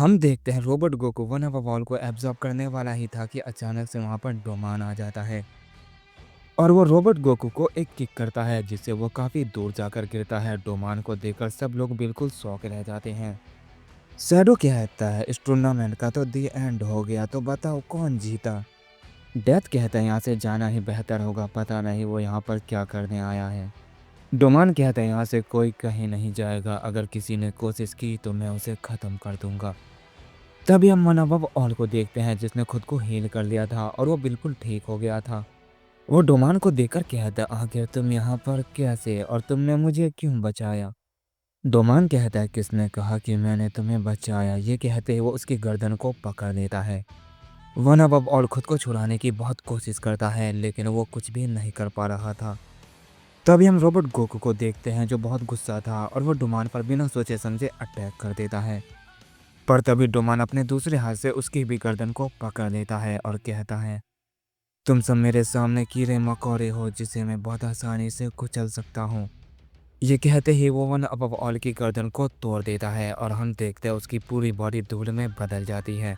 हम देखते हैं robot Goku one of wall को एब्जॉर्ब करने वाला ही था कि अचानक से वहां पर डोमान आ जाता है और वो रोबोट गोकू को एक किक करता है जिससे वो काफी दूर जाकर गिरता है। डोमान को देखकर सब लोग बिल्कुल शॉक रह जाते हैं। शैडो कहता है इस टूर्नामेंट का तो दी एंड हो गया, तो बताओ कौन जीता। डेथ कहता है यहाँ से जाना ही बेहतर होगा, पता नहीं वो यहाँ पर क्या करने आया है। डोमान कहता है यहाँ से कोई कहीं नहीं जाएगा, अगर किसी ने कोशिश की तो मैं उसे खत्म कर दूंगा। तभी हम मनोबव ऑल को देखते हैं जिसने खुद को हील कर लिया था और वो बिल्कुल ठीक हो गया था। वो डोमान को देखकर कहता है आखिर तुम यहाँ पर कैसे और तुमने मुझे क्यों बचाया। डोमान कहता है किसने कहा कि मैंने तुम्हें बचाया। ये कहते हुए वो उसकी गर्दन को पकड़ लेता है। वन अब और खुद को छुड़ाने की बहुत कोशिश करता है लेकिन वो कुछ भी नहीं कर पा रहा था। तभी हम रोबोट गोकू को देखते हैं जो बहुत गुस्सा था और वो डोमान पर बिना सोचे समझे अटैक कर देता है। पर तभी डोमान अपने दूसरे हाथ से उसकी भी गर्दन को पकड़ लेता है और कहता है तुम सब मेरे सामने कीड़े मकोड़े हो जिसे मैं बहुत आसानी से कुचल सकता हूँ। ये कहते ही वो वन अब ऑल की गर्दन को तोड़ देता है और हम देखते हैं उसकी पूरी बॉडी धूल में बदल जाती है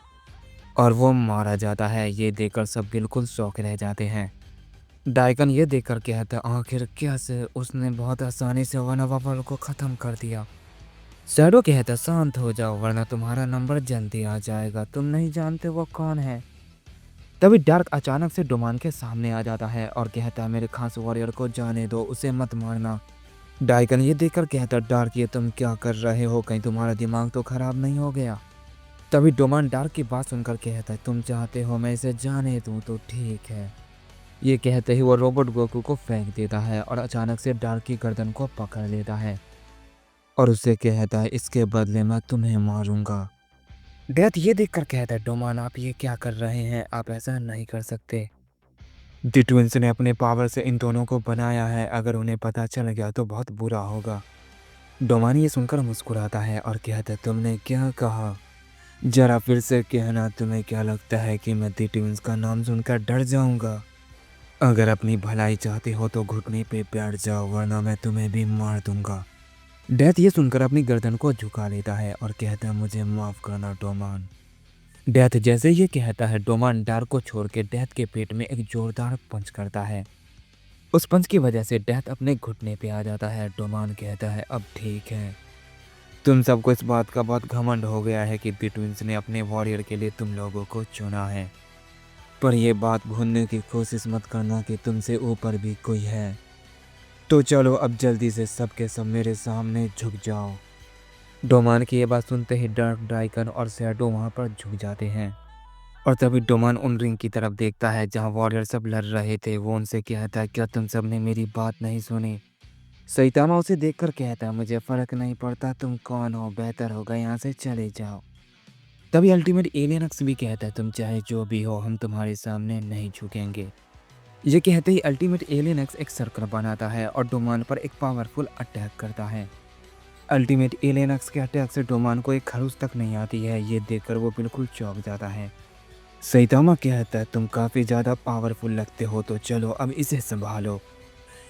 और वो मारा जाता है। ये देखकर सब बिल्कुल शौक रह जाते हैं। डाइकन ये देखकर कहता है आखिर कैसे उसने बहुत आसानी से वन अब ऑल को ख़त्म कर दिया। शैडो कहता शांत हो जाओ वरना तुम्हारा नंबर जल्दी आ जाएगा, तुम नहीं जानते वो कौन है। तभी डार्क अचानक से डोमान के सामने आ जाता है और कहता है मेरे खास वॉरियर को जाने दो, उसे मत मारना। डाइकन ये देखकर कहता डार्क ये तुम क्या कर रहे हो, कहीं तुम्हारा दिमाग तो खराब नहीं हो गया। तभी डोमान डार्क की बात सुनकर कहता है तुम चाहते हो मैं इसे जाने दूं तो ठीक है। ये कहते ही वो रोबोट गोकू को फेंक देता है और अचानक से डार्क की गर्दन को पकड़ लेता है और उसे कहता है इसके बदले मैं तुम्हें मारूंगा। डेथ ये देखकर कहता है डोमान आप ये क्या कर रहे हैं, आप ऐसा नहीं कर सकते। दी ट्विंस ने अपने पावर से इन दोनों को बनाया है, अगर उन्हें पता चल गया तो बहुत बुरा होगा। डोमान ये सुनकर मुस्कुराता है और कहता है तुमने क्या कहा, जरा फिर से कहना। तुम्हें क्या लगता है कि मैं दी ट्विंस का नाम सुनकर डर जाऊंगा? अगर अपनी भलाई चाहते हो तो घुटने पे बैठ जाओ वरना मैं तुम्हें भी मार दूंगा। डेथ ये सुनकर अपनी गर्दन को झुका लेता है और कहता है मुझे माफ करना डोमान। डेथ जैसे ये कहता है डोमान डार्क को छोड़ के डेथ के पेट में एक जोरदार पंच करता है। उस पंच की वजह से डेथ अपने घुटने पे आ जाता है। डोमान कहता है अब ठीक है, तुम सबको इस बात का बहुत घमंड हो गया है कि दी ट्विंस ने अपने वॉरियर के लिए तुम लोगों को चुना है, पर यह बात भूलने की कोशिश मत करना कि तुमसे ऊपर भी कोई है। तो चलो अब जल्दी से सबके सब मेरे सामने झुक जाओ। डोमान की ये बात सुनते ही डार्क, डाइकन और शैडो वहां पर झुक जाते हैं और तभी डोमान उन रिंग की तरफ देखता है जहां वॉरियर सब लड़ रहे थे। वो उनसे कहता है क्या तुम सब ने मेरी बात नहीं सुनी। सैतामा उसे देखकर कहता है मुझे फर्क नहीं पड़ता तुम कौन हो, बेहतर होगा यहाँ से चले जाओ। तभी अल्टीमेट एलियनक्स भी कहता है तुम चाहे जो भी हो हम तुम्हारे सामने नहीं झुकेंगे। ये कहते ही अल्टीमेट एलियनक्स एक सर्कल बनाता है और डोमान पर एक पावरफुल अटैक करता है। अल्टीमेट एलियनक्स के अटैक से डोमान को एक खरूच तक नहीं आती है। ये देखकर वो बिल्कुल चौंक जाता है। सैतामा कहता है तुम काफ़ी ज़्यादा पावरफुल लगते हो, तो चलो अब इसे संभालो।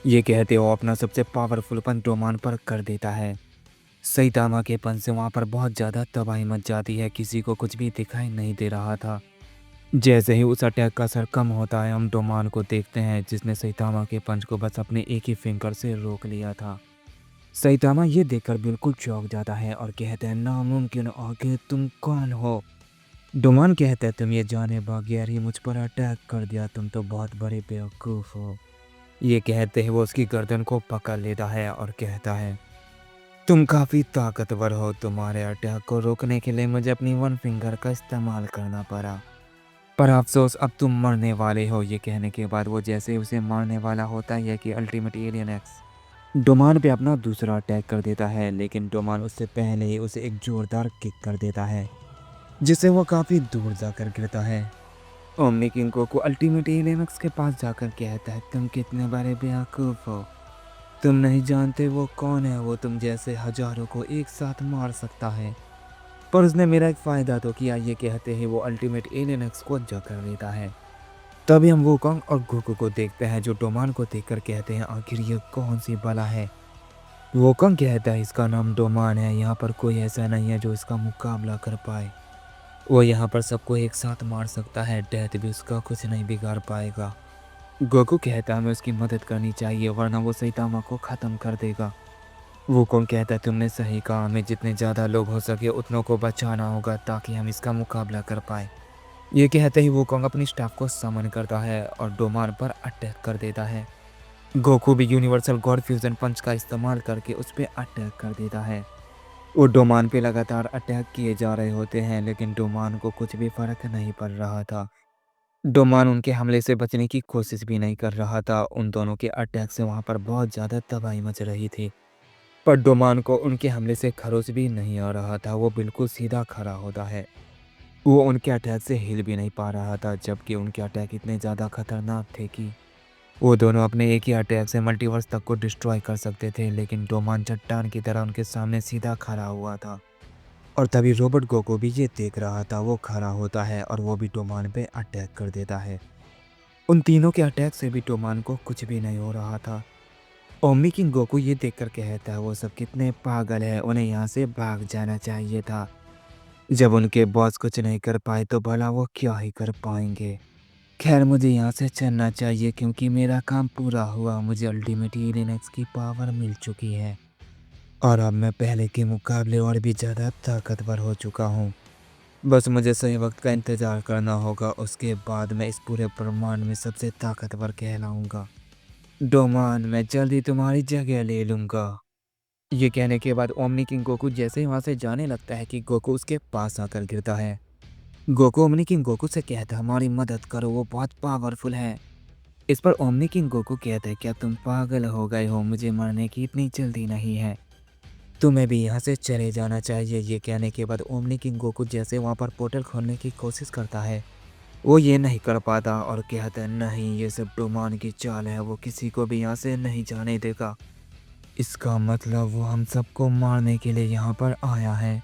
ये कहते हो अपना सबसे पावरफुल पन डोमान पर कर देता है। सैतामा के पन से वहाँ पर बहुत ज़्यादा तबाही मच जाती है, किसी को कुछ भी दिखाई नहीं दे रहा था। जैसे ही उस अटैक का असर कम होता है हम डोमान को देखते हैं जिसने सैतामा के पंच को बस अपने एक ही फिंगर से रोक लिया था। सैतामा ये देखकर बिल्कुल चौंक जाता है और कहता है नामुमकिन, आखिर तुम कौन हो। डोमान कहता है तुम ये जाने बगैर ही मुझ पर अटैक कर दिया, तुम तो बहुत बड़े बेवकूफ़ हो। ये कहते ही वो उसकी गर्दन को पकड़ लेता है और कहता है तुम काफ़ी ताकतवर हो, तुम्हारे अटैक को रोकने के लिए मुझे अपनी वन फिंगर का इस्तेमाल करना पड़ा, पर अफसोस अब तुम मरने वाले हो। ये कहने के बाद वो जैसे ही उसे मारने वाला होता है कि अल्टीमेट एलियन एक्स डोमान पे अपना दूसरा अटैक कर देता है, लेकिन डोमान उससे पहले ही उसे एक जोरदार किक कर देता है जिससे वो काफ़ी दूर जाकर गिरता है। ओमनी किंग को अल्टीमेट एलियनक्स के पास जाकर कहता है तुम कितने बड़े बेवकूफ़ हो, तुम नहीं जानते वो कौन है, वो तुम जैसे हजारों को एक साथ मार सकता है, पर उसने मेरा एक फ़ायदा तो किया। ये कहते ही वो अल्टीमेट एलियनक्स को जकड़ लेता है। तभी हम वूकोंग और गोकू को देखते हैं जो डोमान को देखकर कहते हैं आखिर ये कौन सी बला है। वूकोंग कहता है इसका नाम डोमान है, यहाँ पर कोई ऐसा नहीं है जो इसका मुकाबला कर पाए। वो यहाँ पर सबको एक साथ मार सकता है, डेथ भी उसका कुछ नहीं बिगाड़ पाएगा। गोकू कहता है हमें उसकी मदद करनी चाहिए वरना वो सैतामा को ख़त्म कर देगा। वूकोंग कहता है तुमने सही कहा, हमें जितने ज़्यादा लोग हो सके उतनों को बचाना होगा ताकि हम इसका मुकाबला कर पाए। ये कहते ही वूकोंग अपनी स्टाफ को समन करता है और डोमान पर अटैक कर देता है। गोकू भी यूनिवर्सल गॉड फ्यूजन पंच का इस्तेमाल करके उस पर अटैक कर देता है। वो डोमान पे लगातार अटैक किए जा रहे होते हैं लेकिन डोमान को कुछ भी फर्क नहीं पड़ रहा था। डोमान उनके हमले से बचने की कोशिश भी नहीं कर रहा था। उन दोनों के अटैक से वहाँ पर बहुत ज़्यादा तबाही मच रही थी। पर डोमान को उनके हमले से खरोच भी नहीं आ रहा था। वो बिल्कुल सीधा खड़ा होता है। वो उनके अटैक से हिल भी नहीं पा रहा था, जबकि उनके अटैक इतने ज़्यादा खतरनाक थे कि वो दोनों अपने एक ही अटैक से मल्टीवर्स तक को डिस्ट्रॉय कर सकते थे। लेकिन डोमान चट्टान की तरह उनके सामने सीधा खड़ा हुआ था। और तभी रोबोट गोको भी ये देख रहा था। वो खड़ा होता है और वो भी डोमान पे अटैक कर देता है। उन तीनों के अटैक से भी डोमान को कुछ भी नहीं हो रहा था। ओमी किंग गोकू ये देखकर कहता है वो सब कितने पागल है, उन्हें यहाँ से भाग जाना चाहिए था। जब उनके बॉस कुछ नहीं कर पाए तो भला वो क्या ही कर पाएंगे। खैर मुझे यहाँ से चलना चाहिए क्योंकि मेरा काम पूरा हुआ। मुझे अल्टीमेट लिनक्स की पावर मिल चुकी है और अब मैं पहले के मुकाबले और भी ज़्यादा ताकतवर हो चुका हूँ। बस मुझे सही वक्त का इंतज़ार करना होगा, उसके बाद मैं इस पूरे ब्रह्मांड में सबसे ताकतवर कहलाऊंगा। डोमान मैं जल्दी तुम्हारी जगह ले लूँगा। ये कहने के बाद ओमनी किंग गोकू जैसे ही वहाँ से जाने लगता है कि गोकू उसके पास आकर गिरता है। गोकू ओमनी किंग गोकू से कहता है हमारी मदद करो, वो बहुत पावरफुल है। इस पर ओमनी किंग गोकू कहता है क्या तुम पागल हो गए हो, मुझे मरने की इतनी जल्दी नहीं है, तुम्हें भी यहाँ से चले जाना चाहिए। ये कहने के बाद ओमनी किंग गोकू जैसे वहाँ पर पोर्टल खोलने की कोशिश करता है, वो ये नहीं कर पाता और कहता है नहीं ये सब डोमान की चाल है, वो किसी को भी यहाँ से नहीं जाने देगा। इसका मतलब वो हम सबको मारने के लिए यहाँ पर आया है।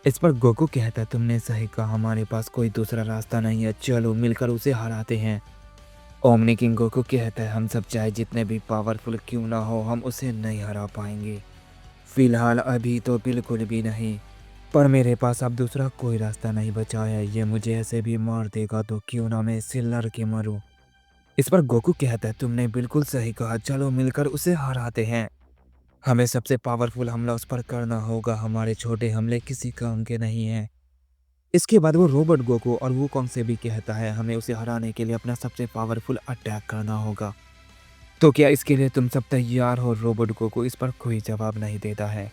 इस पर गोकू कहता है तुमने सही कहा, हमारे पास कोई दूसरा रास्ता नहीं है, चलो मिलकर उसे हराते हैं। ओमनी किंग गोकू कहता है हम सब चाहे जितने भी पावरफुल क्यों ना हो हम उसे नहीं हरा पाएंगे, फिलहाल अभी तो बिल्कुल भी नहीं। पर मेरे पास अब दूसरा कोई रास्ता नहीं बचा है, ये मुझे ऐसे भी मार देगा तो क्यों ना मैं इसे लड़ के मरूं। इस पर गोकू कहता है तुमने बिल्कुल सही कहा, चलो मिलकर उसे हराते हैं। हमें सबसे पावरफुल हमला उस पर करना होगा, हमारे छोटे हमले किसी काम के नहीं हैं। इसके बाद वो रोबोट गोकू और वूकोंग से भी कहता है हमें उसे हराने के लिए अपना सबसे पावरफुल अटैक करना होगा। तो क्या इसके लिए तुम सब तैयार हो? रोबोट गोकू इस पर कोई जवाब नहीं देता है।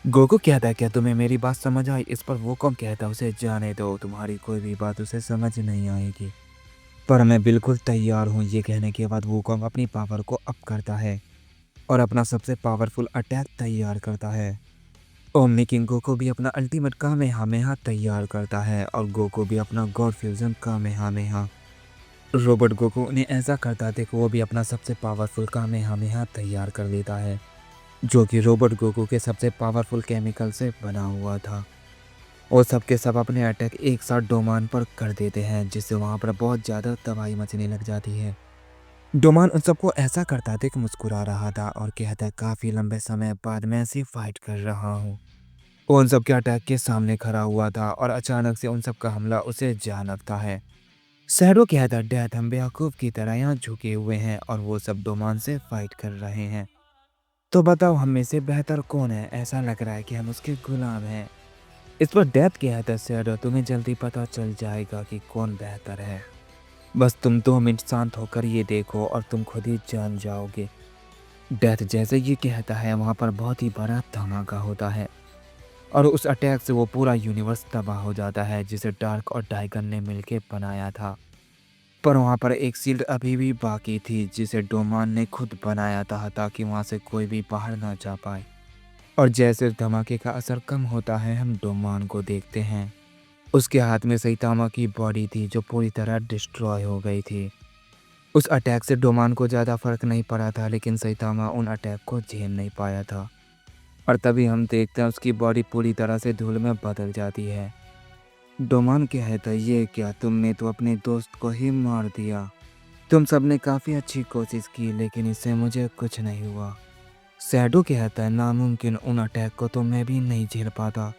गोकू कहता है क्या तुम्हें मेरी बात समझ आई? इस पर वूकोंग कहता है उसे जाने दो, तुम्हारी कोई भी बात उसे समझ नहीं आएगी। पर मैं बिल्कुल तैयार हूँ। ये कहने के बाद वूकोंग अपनी पावर को अप करता है और अपना सबसे पावरफुल अटैक तैयार करता है। ओमनी किंग गोकू भी अपना अल्टीमेट कामेहामेहा तैयार करता है और गोकू भी अपना God fusion Kamehameha. Robot Goku उन्हें ऐसा करता देख वो भी अपना सबसे पावरफुल कामेहामेहा तैयार कर लेता है, जो कि रोबोट गोकू के सबसे पावरफुल केमिकल से बना हुआ था। और सब के सब अपने अटैक एक साथ डोमान पर कर देते हैं, जिससे वहाँ पर बहुत ज़्यादा तबाही मचने लग जाती है। डोमान उन सबको ऐसा करता देख मुस्कुरा रहा था और कहता है काफ़ी लंबे समय बाद मैं ऐसी फाइट कर रहा हूँ। वो उन सब के अटैक के सामने खड़ा हुआ था और अचानक से उन सब का हमला उसे जा लगता है। शैडो कहता है डैड हम बेवकूफ़ की तरह यहाँ झुके हुए हैं और वो सब डोमान से फाइट कर रहे हैं, तो बताओ हम में से बेहतर कौन है? ऐसा लग रहा है कि हम उसके गुलाम हैं। इस पर डेथ कहता है शैडो तुम्हें जल्दी पता चल जाएगा कि कौन बेहतर है, बस तुम 2 मिनट शांत होकर ये देखो और तुम खुद ही जान जाओगे। डेथ जैसे ये कहता है वहाँ पर बहुत ही बड़ा धमाका होता है और उस अटैक से वो पूरा यूनिवर्स तबाह हो जाता है जिसे डार्क और टाइगर ने मिलकर बनाया था। पर वहाँ पर एक शील्ड अभी भी बाकी थी जिसे डोमान ने खुद बनाया था ताकि वहाँ से कोई भी बाहर ना जा पाए। और जैसे उस धमाके का असर कम होता है हम डोमान को देखते हैं। उसके हाथ में सैतामा की बॉडी थी जो पूरी तरह डिस्ट्रॉय हो गई थी। उस अटैक से डोमान को ज़्यादा फर्क नहीं पड़ा था, लेकिन सैतामा उन अटैक को झेल नहीं पाया था। और तभी हम देखते हैं उसकी बॉडी पूरी तरह से धूल में बदल जाती है। डोमान कहता है ये क्या, तुमने तो अपने दोस्त को ही मार दिया। तुम सबने काफ़ी अच्छी कोशिश की लेकिन इससे मुझे कुछ नहीं हुआ। शैडो कहता है नामुमकिन, उन अटैक को तो मैं भी नहीं झेल पाता।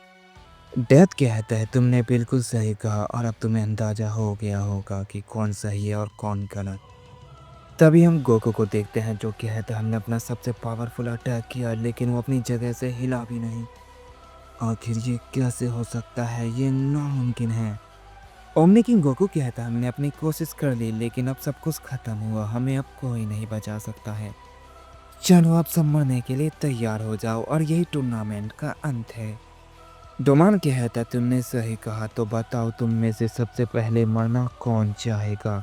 डेथ कहता है तुमने बिल्कुल सही कहा और अब तुम्हें अंदाजा हो गया होगा कि कौन सही है और कौन गलत। तभी हम गोकू को देखते हैं जो कहता है हमने अपना सबसे पावरफुल अटैक किया लेकिन वो अपनी जगह से हिला भी नहीं। आखिर ये कैसे हो सकता है, ये नामुमकिन है। ओमनी किंग गोकू कहता है हमने अपनी कोशिश कर ली लेकिन अब सब कुछ खत्म हुआ, हमें अब कोई नहीं बचा सकता है। चलो अब सब मरने के लिए तैयार हो जाओ और यही टूर्नामेंट का अंत है। डोमान कहता तुमने सही कहा, तो बताओ तुम में से सबसे पहले मरना कौन चाहेगा।